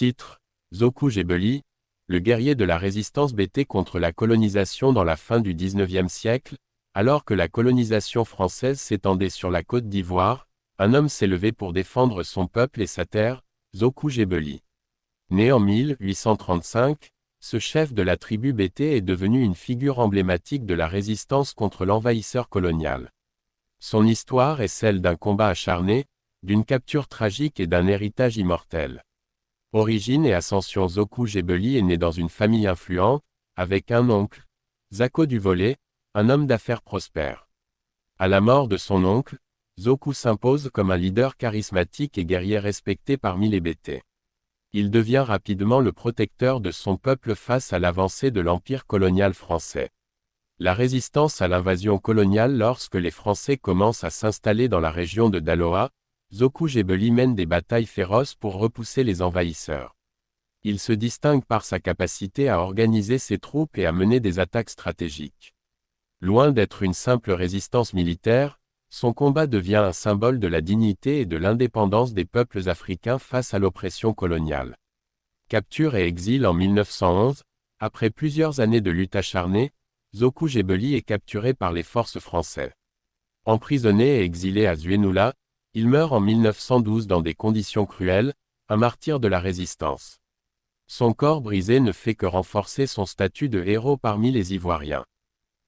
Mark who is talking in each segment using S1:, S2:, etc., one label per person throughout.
S1: Titre: Zoku Gebeli, le guerrier de la résistance BT contre la colonisation dans la fin du XIXe siècle, alors que la colonisation française s'étendait sur la Côte d'Ivoire, un homme s'est levé pour défendre son peuple et sa terre, Zoku Gebeli. Né en 1835, ce chef de la tribu BT est devenu une figure emblématique de la résistance contre l'envahisseur colonial. Son histoire est celle d'un combat acharné, d'une capture tragique et d'un héritage immortel. Origine et ascension: Zoku Gebeli est né dans une famille influente, avec un oncle, Zako du Volet, un homme d'affaires prospère. À la mort de son oncle, Zoku s'impose comme un leader charismatique et guerrier respecté parmi les BT. Il devient rapidement le protecteur de son peuple face à l'avancée de l'empire colonial français. La résistance à l'invasion coloniale: lorsque les Français commencent à s'installer dans la région de Daloa, Zoku Gebeli mène des batailles féroces pour repousser les envahisseurs. Il se distingue par sa capacité à organiser ses troupes et à mener des attaques stratégiques. Loin d'être une simple résistance militaire, son combat devient un symbole de la dignité et de l'indépendance des peuples africains face à l'oppression coloniale. Capture et exil en 1911, après plusieurs années de lutte acharnée, Zoku Gebeli est capturé par les forces françaises. Emprisonné et exilé à Zuénoula, il meurt en 1912 dans des conditions cruelles, un martyr de la résistance. Son corps brisé ne fait que renforcer son statut de héros parmi les Ivoiriens.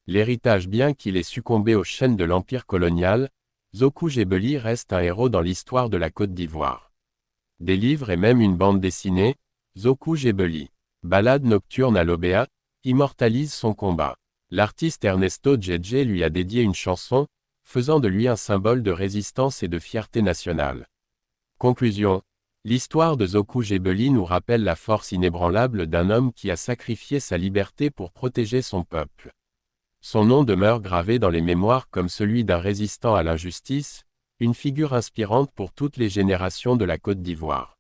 S1: L'héritage: bien qu'il ait succombé aux chaînes de l'empire colonial, Zoku Gebeli reste un héros dans l'histoire de la Côte d'Ivoire. Des livres et même une bande dessinée, Zoku Gebeli, Ballade nocturne à l'Obéa, immortalise son combat. L'artiste Ernesto Djedje lui a dédié une chanson, faisant de lui un symbole de résistance et de fierté nationale. Conclusion: l'histoire de Zoku Gebeli nous rappelle la force inébranlable d'un homme qui a sacrifié sa liberté pour protéger son peuple. Son nom demeure gravé dans les mémoires comme celui d'un résistant à l'injustice, une figure inspirante pour toutes les générations de la Côte d'Ivoire.